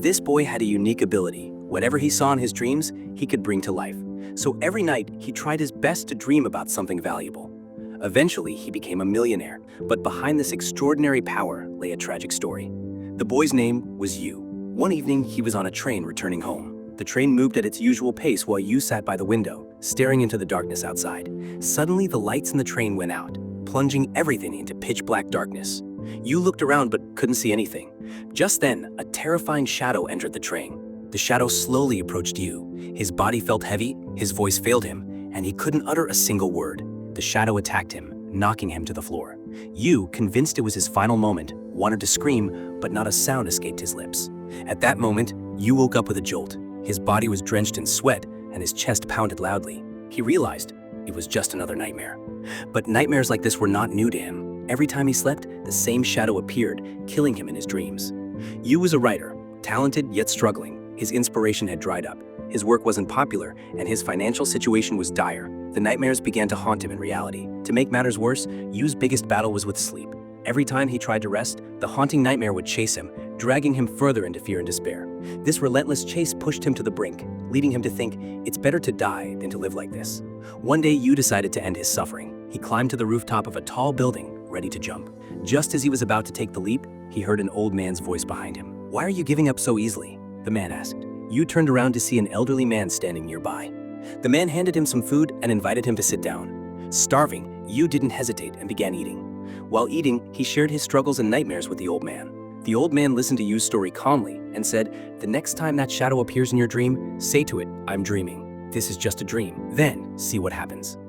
This boy had a unique ability. Whatever he saw in his dreams, he could bring to life. So every night, he tried his best to dream about something valuable. Eventually, he became a millionaire, but behind this extraordinary power lay a tragic story. The boy's name was Yu. One evening, he was on a train returning home. The train moved at its usual pace while Yu sat by the window, staring into the darkness outside. Suddenly, the lights in the train went out, plunging everything into pitch-black darkness. Yu looked around but couldn't see anything. Just then, a terrifying shadow entered the train. The shadow slowly approached Yu. His body felt heavy, his voice failed him, and he couldn't utter a single word. The shadow attacked him, knocking him to the floor. Yu, convinced it was his final moment, wanted to scream, but not a sound escaped his lips. At that moment, Yu woke up with a jolt. His body was drenched in sweat, and his chest pounded loudly. He realized it was just another nightmare. But nightmares like this were not new to him. Every time he slept, the same shadow appeared, killing him in his dreams. Yu was a writer, talented yet struggling. His inspiration had dried up. His work wasn't popular, and his financial situation was dire. The nightmares began to haunt him in reality. To make matters worse, Yu's biggest battle was with sleep. Every time he tried to rest, the haunting nightmare would chase him, dragging him further into fear and despair. This relentless chase pushed him to the brink, leading him to think it's better to die than to live like this. One day, Yu decided to end his suffering. He climbed to the rooftop of a tall building, ready to jump. Just as he was about to take the leap, he heard an old man's voice behind him. "Why are you giving up so easily?" the man asked. Yu turned around to see an elderly man standing nearby. The man handed him some food and invited him to sit down. Starving, Yu didn't hesitate and began eating. While eating, he shared his struggles and nightmares with the old man. The old man listened to Yu's story calmly and said, "The next time that shadow appears in your dream, say to it, 'I'm dreaming. This is just a dream. Then see what happens.'"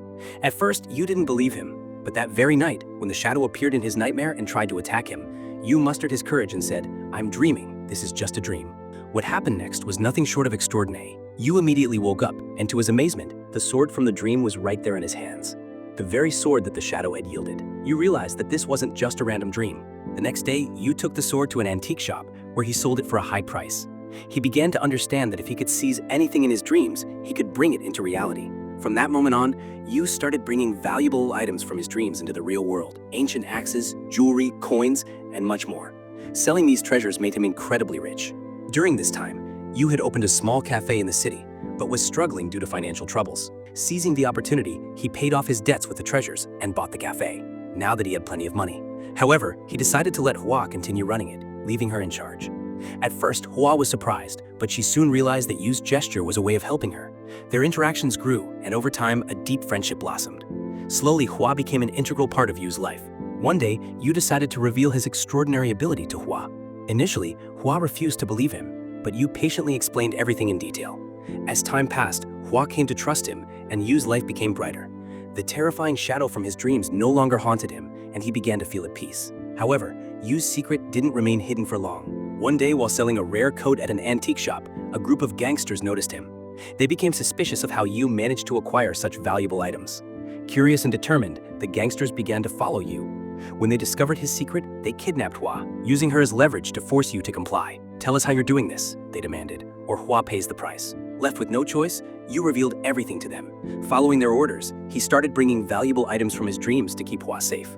At first, Yu didn't believe him, but that very night, when the shadow appeared in his nightmare and tried to attack him, Yu mustered his courage and said, "I'm dreaming. This is just a dream." What happened next was nothing short of extraordinary. Yu immediately woke up, and to his amazement, the sword from the dream was right there in his hands. The very sword that the shadow had yielded. Yu realized that this wasn't just a random dream. The next day, Yu took the sword to an antique shop, where he sold it for a high price. He began to understand that if he could seize anything in his dreams, he could bring it into reality. From that moment on, Yu started bringing valuable items from his dreams into the real world. Ancient axes, jewelry, coins, and much more. Selling these treasures made him incredibly rich. During this time, Yu had opened a small cafe in the city, but was struggling due to financial troubles. Seizing the opportunity, he paid off his debts with the treasures and bought the cafe, now that he had plenty of money. However, he decided to let Hua continue running it, leaving her in charge. At first, Hua was surprised, but she soon realized that Yu's gesture was a way of helping her. Their interactions grew, and over time, a deep friendship blossomed. Slowly, Hua became an integral part of Yu's life. One day, Yu decided to reveal his extraordinary ability to Hua. Initially, Hua refused to believe him, but Yu patiently explained everything in detail. As time passed, Hua came to trust him, and Yu's life became brighter. The terrifying shadow from his dreams no longer haunted him, and he began to feel at peace. However, Yu's secret didn't remain hidden for long. One day, while selling a rare coat at an antique shop, a group of gangsters noticed him. They became suspicious of how Yu managed to acquire such valuable items. Curious and determined, the gangsters began to follow Yu. When they discovered his secret, they kidnapped Hua, using her as leverage to force Yu to comply. "Tell us how you're doing this," they demanded, "or Hua pays the price." Left with no choice, Yu revealed everything to them. Following their orders, he started bringing valuable items from his dreams to keep Hua safe.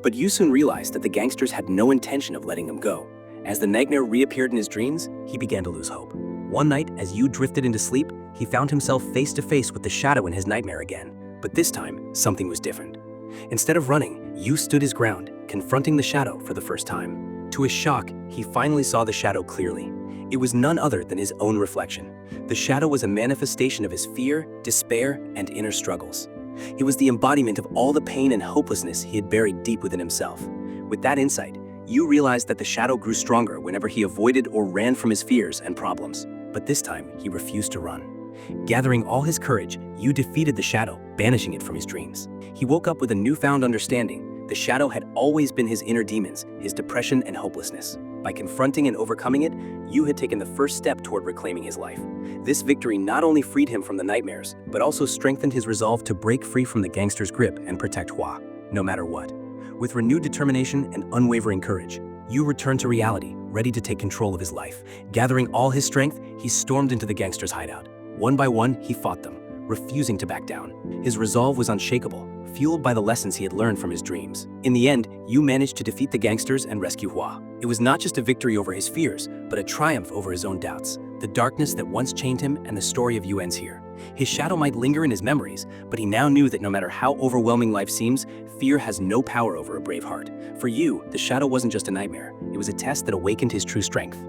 But Yu soon realized that the gangsters had no intention of letting him go. As the nightmare reappeared in his dreams, he began to lose hope. One night, as Yu drifted into sleep, he found himself face to face with the shadow in his nightmare again. But this time, something was different. Instead of running, Yu stood his ground, confronting the shadow for the first time. To his shock, he finally saw the shadow clearly. It was none other than his own reflection. The shadow was a manifestation of his fear, despair, and inner struggles. It was the embodiment of all the pain and hopelessness he had buried deep within himself. With that insight, Yu realized that the shadow grew stronger whenever he avoided or ran from his fears and problems. But this time, he refused to run. Gathering all his courage, Yu defeated the shadow, banishing it from his dreams. He woke up with a newfound understanding. The shadow had always been his inner demons, his depression and hopelessness. By confronting and overcoming it, Yu had taken the first step toward reclaiming his life. This victory not only freed him from the nightmares, but also strengthened his resolve to break free from the gangster's grip and protect Hua, no matter what. With renewed determination and unwavering courage, Yu returned to reality, ready to take control of his life. Gathering all his strength, he stormed into the gangsters' hideout. One by one, he fought them, refusing to back down. His resolve was unshakable. fueled by the lessons he had learned from his dreams. In the end, Yu managed to defeat the gangsters and rescue Hua. It was not just a victory over his fears, but a triumph over his own doubts. The darkness that once chained him and the story of Yu ends here. His shadow might linger in his memories, but he now knew that no matter how overwhelming life seems, fear has no power over a brave heart. For Yu, the shadow wasn't just a nightmare. It was a test that awakened his true strength.